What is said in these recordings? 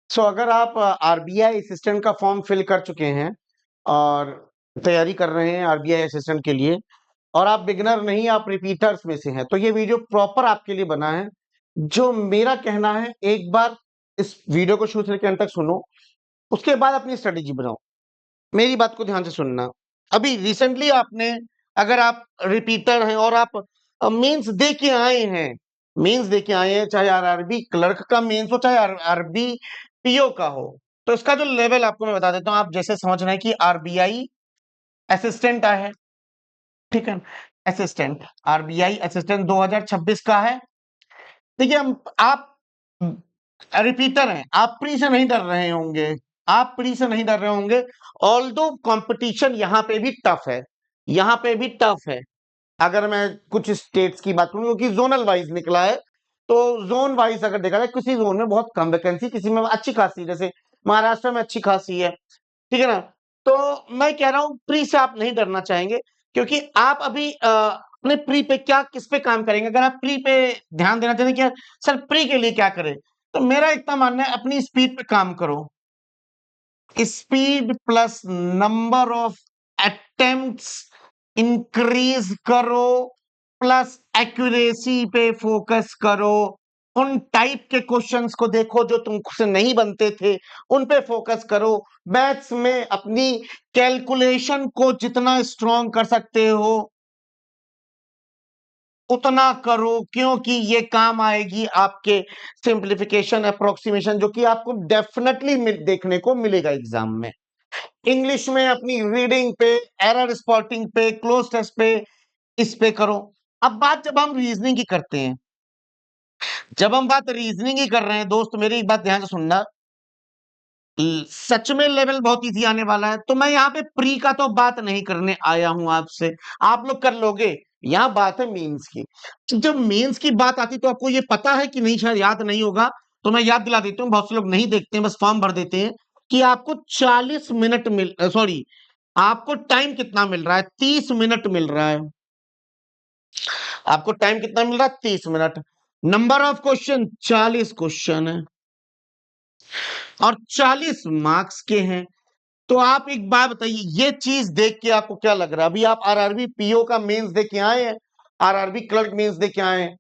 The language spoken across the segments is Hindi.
अगर आप आरबीआई असिस्टेंट का फॉर्म फिल कर चुके हैं और तैयारी कर रहे हैं आरबीआई असिस्टेंट के लिए और आप बिगिनर नहीं, आप रिपीटर्स में से हैं, तो ये वीडियो प्रॉपर आपके लिए बना है। जो मेरा कहना है, एक बार इस वीडियो को शुरू से लेकर अंत तक सुनो, उसके बाद अपनी स्ट्रेटेजी बनाओ। मेरी बात को ध्यान से सुनना। अभी रिसेंटली आपने, अगर आप रिपीटर हैं और आप मेंस दे के आए हैं, चाहे आरआरबी क्लर्क का मेंस हो, चाहे आरबी पीओ का हो, तो इसका जो लेवल आपको मैं बता देता हूं। आप जैसे समझ रहे हैं कि आरबीआई असिस्टेंट है, ठीक है, असिस्टेंट, आरबीआई असिस्टेंट 2026 का है। देखिए, आप रिपीटर हैं, आप प्री से नहीं डर रहे होंगे, ऑल्दो कंपटीशन यहाँ पे भी टफ है, अगर मैं कुछ स्टेट्स की बात करूं, क्योंकि जोनल वाइज निकला है, तो जोन वाइज अगर देखा जाए, किसी जोन में बहुत कम वैकेंसी, किसी में अच्छी खासी, जैसे महाराष्ट्र में अच्छी खासी है, ठीक है ना। तो मैं कह रहा हूं प्री से आप नहीं डरना चाहेंगे, क्योंकि आप अभी अपने प्री पे क्या, किस पे काम करेंगे। अगर आप प्री पे ध्यान देना चाहते हैं कि सर प्री के लिए क्या करें, तो मेरा इतना मानना है अपनी स्पीड पे काम करो। Speed plus number of attempts increase करो, प्लस एक्यूरेसी पे फोकस करो। उन टाइप के क्वेश्चंस को देखो जो तुमसे नहीं बनते थे, उन पे फोकस करो। मैथ्स में अपनी कैलकुलेशन को जितना स्ट्रॉन्ग कर सकते हो उतना करो, क्योंकि ये काम आएगी आपके सिंप्लीफिकेशन अप्रोक्सीमेशन, जो कि आपको डेफिनेटली देखने को मिलेगा एग्जाम में। इंग्लिश में अपनी रीडिंग पे, एरर स्पॉटिंग पे, क्लोज टेस्ट पे, इस पे करो। अब बात जब हम रीजनिंग की करते हैं, दोस्त मेरी एक बात ध्यान से सुनना। सच में लेवल बहुत इजी आने वाला है, तो मैं यहाँ पे प्री का तो बात नहीं करने आया हूं आपसे, आप लोग कर लोगे। यहाँ बात है मेंस की। जब मेंस की बात आती तो आपको ये पता है कि नहीं, शायद याद नहीं होगा, तो मैं याद दिला देता हूँ। बहुत से लोग नहीं देखते हैं, बस फॉर्म भर देते हैं कि आपको 40 मिनट सॉरी, आपको टाइम कितना मिल रहा है, 30 मिनट मिल रहा है। आपको टाइम कितना मिल रहा है, 30 minute. Number of question 40 question है और 40 मार्क्स के हैं। तो आप एक बात बताइए, ये चीज देख के आपको क्या लग रहा है। अभी आप आरआरबी पीओ का मेंस दे के आए हैं, आरआरबी क्लर्क मेंस दे के आए हैं,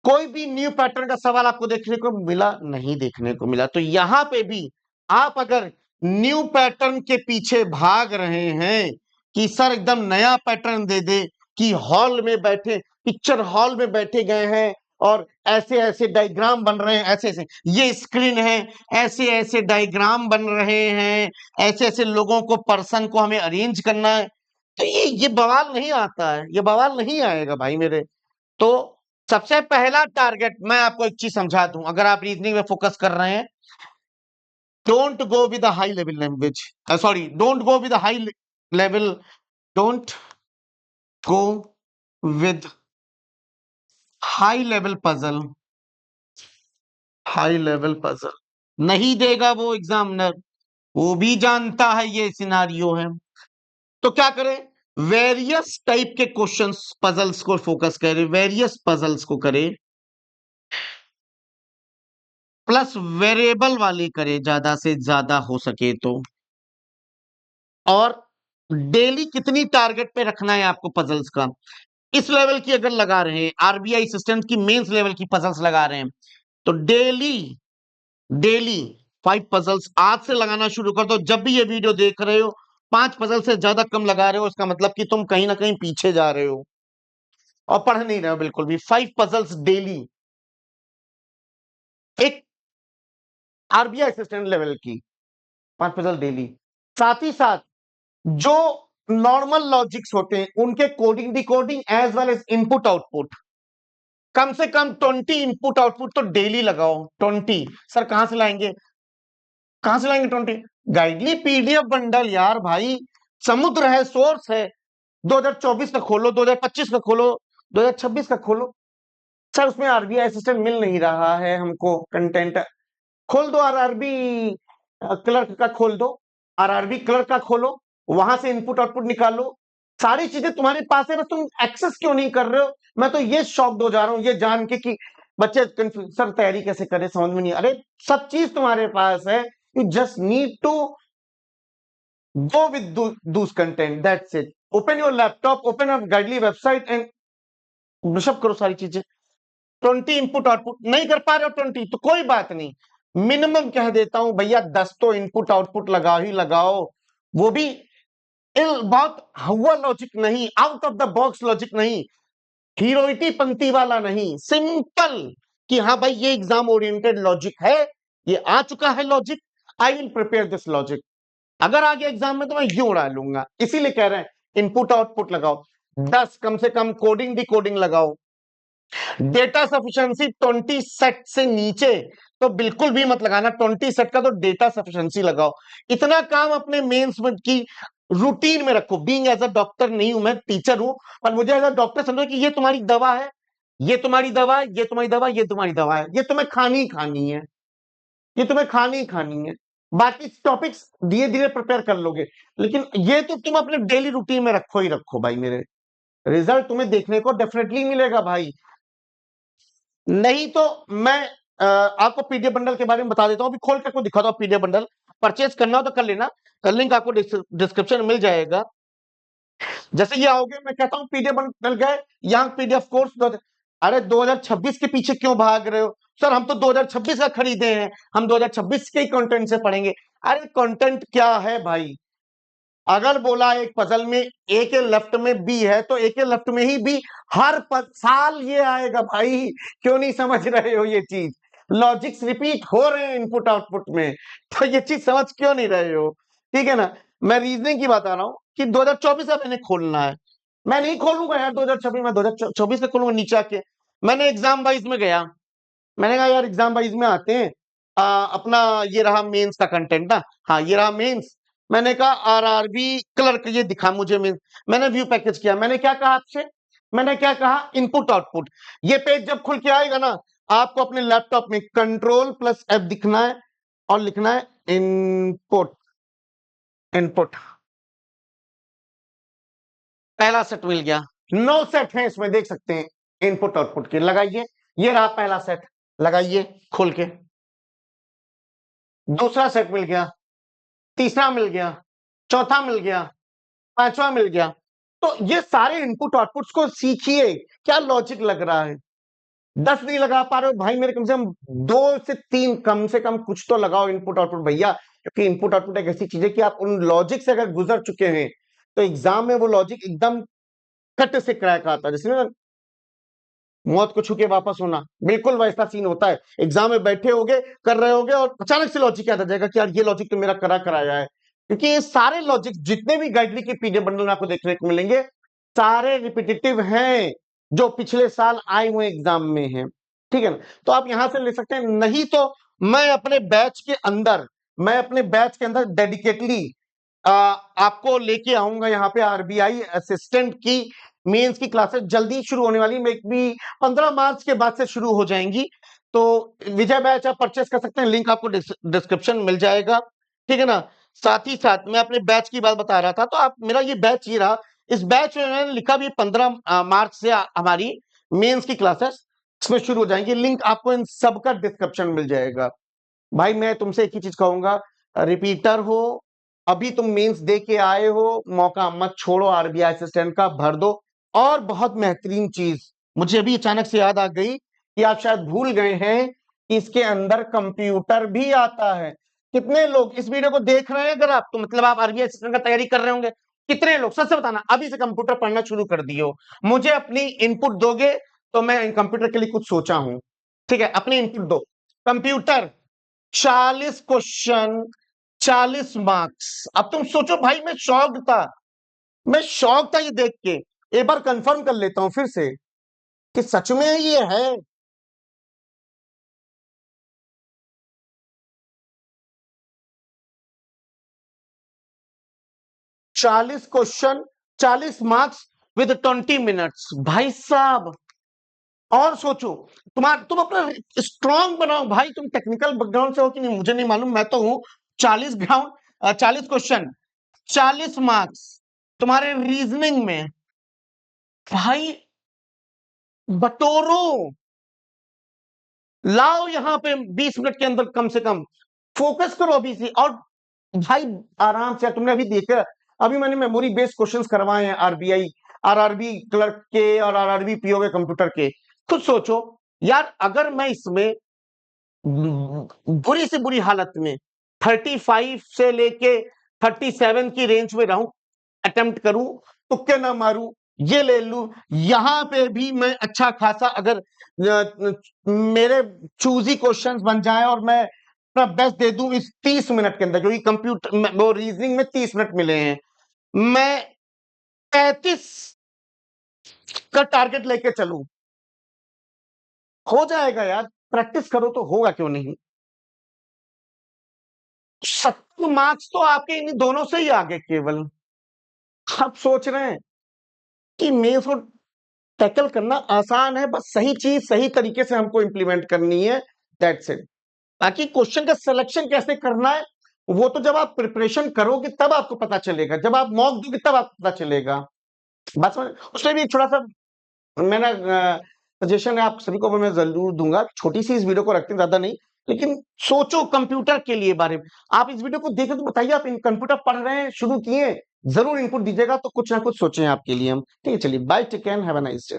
कोई भी न्यू पैटर्न का सवाल आपको देखने को मिला नहीं, देखने को मिला। तो यहां पे भी आप अगर न्यू पैटर्न के पीछे भाग रहे हैं कि सर एकदम नया पैटर्न दे दे, कि हॉल में बैठे, पिक्चर हॉल में बैठे गए हैं और ऐसे ऐसे डायग्राम बन रहे हैं, ऐसे ऐसे ये स्क्रीन है, ऐसे ऐसे डायग्राम बन रहे हैं, ऐसे ऐसे लोगों को, पर्सन को हमें अरेंज करना है, तो ये बवाल नहीं आता है, ये बवाल नहीं आएगा भाई मेरे। तो सबसे पहला टारगेट मैं आपको एक चीज समझा दूं, अगर आप रीजनिंग में फोकस कर रहे हैं, don't go with high level language, sorry, don't go with high level, don't go with high level puzzle, high level puzzle नहीं देगा वो एग्जामिनर, वो भी जानता है ये सिनारियो है। तो क्या करें, वेरियस टाइप के क्वेश्चंस, पजल्स को फोकस करें, वेरियस पजल्स को करें, प्लस वेरिएबल वाले करें ज्यादा से ज्यादा हो सके तो। और डेली कितनी टारगेट पे रखना है आपको पजल्स का, इस लेवल की अगर लगा रहे हैं, आरबीआई असिस्टेंट की मेंस लेवल की पजल्स लगा रहे हैं, तो डेली डेली 5 पजल्स आज से लगाना शुरू कर दो। जब भी ये वीडियो देख रहे हो, 5 पजल से ज्यादा कम लगा रहे हो, इसका मतलब कि तुम कहीं ना कहीं पीछे जा रहे हो और पढ़ नहीं रहे हो बिल्कुल भी। 5 पजल्स डेली, एक आरबीआई असिस्टेंट लेवल की 5 पजल डेली। साथ ही साथ जो नॉर्मल लॉजिक्स होते हैं उनके coding decoding as well as input output, कम से कम 20 इनपुट आउटपुट तो डेली लगाओ। 20 सर कहां से लाएंगे, 20 गाइडली पीडीएफ बंडल यार भाई, समुद्र है, सोर्स है। 2024 का खोलो, 2025 का खोलो, 2026 का खोलो। सर उसमें आरबीआई असिस्टेंट मिल नहीं रहा है हमको कंटेंट, खोल दो आरआरबी क्लर्क का, खोल दो आरआरबी क्लर्क का, खोलो, वहां से इनपुट आउटपुट निकालो। सारी चीजें तुम्हारे पास है, बस तुम एक्सेस क्यों नहीं कर रहे हो। मैं तो ये शॉक हो जा रहा हूं ये जान के कि बच्चे कंफ्यूज, सर तैयारी कैसे करें समझ में नहीं, अरे सब चीज तुम्हारे पास है, you just need to go with those content, that's it. Open your laptop, open a guidely website and brush करो सारी चीजें। 20 इनपुट आउटपुट नहीं कर पा रहे हो 20 तो कोई बात नहीं, मिनिमम कह देता हूं भैया 10 तो इनपुट आउटपुट लगाओ ही लगाओ, वो भी बहुत हवा लॉजिक नहीं, out of the box logic नहीं, हीरोइटी पंक्ति वाला नहीं, सिंपल कि हाँ भाई ये एग्जाम ओरिएंटेड लॉजिक है, ये आ चुका है logic, I will prepare this logic, अगर आ गया एग्जाम में तो मैं यूं उड़ा लूंगा, इसीलिए कह रहे हैं इनपुट आउटपुट लगाओ, 10 कम से कम कोडिंग डिकोडिंग लगाओ, डेटा सफिशिएंसी 20 सेट से नीचे तो बिल्कुल भी मत लगाना, 20 सेट का तो डेटा सफिशिएंसी लगाओ, इतना काम अपने मेंस में की रूटीन में रखो। बीइंग एज अ डॉक्टर नहीं हूं, मैं टीचर हूं, पर मुझे एज अ डॉक्टर समझो कि ये तुम्हारी दवा है, ये तुम्हारी दवा है, ये तुम्हारी दवा, ये तुम्हारी दवा है, ये तुम्हें खानी ही खानी है, ये तुम्हें खानी ही खानी है, बाकी टॉपिक्स धीरे धीरे प्रिपेयर कर लोगे, लेकिन ये तो तुम अपने डेली रूटीन में रखो ही रखो भाई, मेरे रिजल्ट तुम्हें देखने को डेफिनेटली मिलेगा भाई। नहीं तो मैं आपको पीडीएफ बंडल के बारे में बता देता हूं, अभी खोल कर को दिखाता हूं पीडीएफ बंडल, परचेज करना हो तो कर लेना, का लिंक आपको डिस्क्रिप्शन में मिल जाएगा। जैसे ये आओगे मैं कहता हूं पीडीएफ बंडल गए, यहाँ पीडीएफ कोर्स, अरे 2026 के पीछे क्यों भाग रहे हो सर, हम तो 2026 का खरीदे हैं, हम 2026 के ही कंटेंट से पढ़ेंगे, अरे कंटेंट क्या है भाई, अगर बोला एक पजल में ए के लेफ्ट में बी है तो ए के लेफ्ट में ही बी हर साल ये आएगा भाई, क्यों नहीं समझ रहे हो ये चीज, लॉजिक्स रिपीट हो रहे हैं इनपुट आउटपुट में, तो ये चीज समझ क्यों नहीं रहे हो, ठीक है ना। मैं रीजनिंग की बता रहा हूं कि 2024 का मैंने खोलना है, मैं नहीं खोलूंगा यार 2026 में, 2024 का खोलूंगा नीचे आके, मैंने एग्जाम वाइज में गया, मैंने कहा यार एग्जाम वाइज में आते हैं, अपना ये रहा मेंस का कंटेंट ना, हाँ ये रहा मेंस, मैंने कहा आरआरबी क्लर्क ये दिखा मुझे मेंस, मैंने व्यू पैकेज किया, मैंने क्या कहा आपसे, मैंने क्या कहा इनपुट आउटपुट, ये पेज जब खुल के आएगा ना आपको अपने लैपटॉप में कंट्रोल+F दिखना है और लिखना है इनपुट, इनपुट पहला सेट मिल गया, 9 सेट है इसमें देख सकते हैं इनपुट आउटपुट के, लगाइए ये रहा पहला सेट, लगाइए खोल के, दूसरा सेट मिल गया, तीसरा मिल गया, चौथा मिल गया, पांचवा मिल गया, तो ये सारे इनपुट आउटपुट्स को सीखिए क्या लॉजिक लग रहा है, 10 नहीं लगा पा रहे हो भाई मेरे, कम से कम 2 से 3 कम से कम कुछ तो लगाओ इनपुट आउटपुट भैया, क्योंकि इनपुट आउटपुट एक ऐसी चीज है कि आप उन लॉजिक से अगर गुजर चुके हैं तो एग्जाम में वो लॉजिक एकदम कट से क्रैक आता है, जैसे ना मौत को छू के वापस होना, बिल्कुल वैसा सीन होता है, एग्जाम में बैठे होगे कर रहे होगे और अचानक से लॉजिक याद आ जाएगा कि यार ये लॉजिक तो मेरा करा कराया है, क्योंकि ये सारे लॉजिक जितने भी गाइडली के पीडीएफ बंडल में आपको देखने को मिलेंगे सारे रिपीटेटिव हैं जो पिछले साल आए हुए एग्जाम में हैं, ठीक है ना, तो आप यहां से ले सकते हैं, नहीं तो मैं अपने बैच के अंदर, मैं अपने बैच के अंदर डेडिकेटली आपको लेके आऊंगा, यहाँ पे आरबीआई असिस्टेंट की मेंस की क्लासेस जल्दी शुरू होने वाली, मे बी 15 मार्च के बाद से शुरू हो जाएंगी, तो विजय बैच आप परचेस कर सकते हैं, लिंक आपको डिस्क्रिप्शन मिल जाएगा, ठीक है ना। साथ ही साथ मैं अपने बैच की बात बता रहा था, तो आप मेरा ये बैच ये रहा, इस बैच में मैंने लिखा भी 15 मार्च से हमारी मेंस की क्लासेस इसमें शुरू हो जाएंगी, लिंक आपको इन सबका डिस्क्रिप्शन मिल जाएगा। भाई मैं तुमसे एक ही चीज कहूंगा, रिपीटर हो, अभी तुम मेंस दे के आए हो, मौका मत छोड़ो, आरबीआई असिस्टेंट का भर दो, और बहुत बेहतरीन चीज मुझे अभी अचानक से याद आ गई कि आप शायद भूल गए हैं कि इसके अंदर कंप्यूटर भी आता है, कितने लोग इस वीडियो को देख रहे हैं, अगर आप तो मतलब आप आरबीआई असिस्टेंट का तैयारी कर रहे होंगे, कितने लोग सच से बताना अभी से कंप्यूटर पढ़ना शुरू कर दियो, मुझे अपनी इनपुट दोगे तो मैं कंप्यूटर के लिए कुछ सोचा हूं, ठीक है, अपनी इनपुट दो, कंप्यूटर 40 क्वेश्चन 40 मार्क्स, अब तुम सोचो भाई, मैं शॉक्ड था, मैं शौक था ये देख के, एक बार कंफर्म कर लेता हूं फिर से कि सच में ये है, 40 क्वेश्चन 40 मार्क्स विद 20 मिनट्स भाई साहब, और सोचो तुम अपना स्ट्रांग बनाओ भाई, तुम टेक्निकल बैकग्राउंड से हो कि नहीं मुझे नहीं मालूम, मैं तो हूं, 40 क्वेश्चन 40 मार्क्स तुम्हारे रीजनिंग में, भाई बटोरो, लाओ यहाँ पे 20 मिनट के अंदर कम से कम फोकस करो अभी से। और भाई आराम से, तुमने अभी देखा, अभी मैंने मेमोरी बेस्ड क्वेश्चंस करवाए हैं आरबीआई, आरआरबी क्लर्क के और आरआरबी पीओ के कंप्यूटर के। खुद सोचो यार, अगर मैं इसमें बुरी से बुरी हालत में 35 से लेके 37 की रेंज में रहूं, अटेम्प्ट करूं, तुक्के ना मारूं, ये ले लूं, यहां पे भी मैं अच्छा खासा अगर मेरे चूजी क्वेश्चंस बन जाए और मैं अपना बेस्ट दे दूं इस 30 मिनट के अंदर, क्योंकि कंप्यूटर वो रीजनिंग में 30 मिनट मिले हैं, मैं 35 का टारगेट लेके चलूं, हो जाएगा यार। प्रैक्टिस करो तो होगा, क्यों नहीं। 70 मार्क्स तो आपके इन दोनों से ही आगे केवल। आप सोच रहे हैं कि मेंस को टैकल करना आसान है, बस सही चीज सही तरीके से हमको इंप्लीमेंट करनी है, दैट्स इट। बाकी क्वेश्चन का सिलेक्शन कैसे करना है, वो तो जब आप प्रिपरेशन करोगे तब आपको पता चलेगा, जब आप मॉक दोगे तब आपको पता चलेगा। बस उसमें भी थोड़ा सा मेरा सजेशन है आप सभी को, मैं जरूर दूंगा, छोटी सी इस वीडियो को रखते हैं, ज्यादा नहीं, लेकिन सोचो कंप्यूटर के लिए बारे में। आप इस वीडियो को देखें तो बताइए, आप कंप्यूटर पढ़ रहे हैं, शुरू किए, जरूर इनपुट दीजिएगा, तो कुछ ना कुछ सोचें आपके लिए हम। ठीक है, चलिए bye, take care, have a nice day.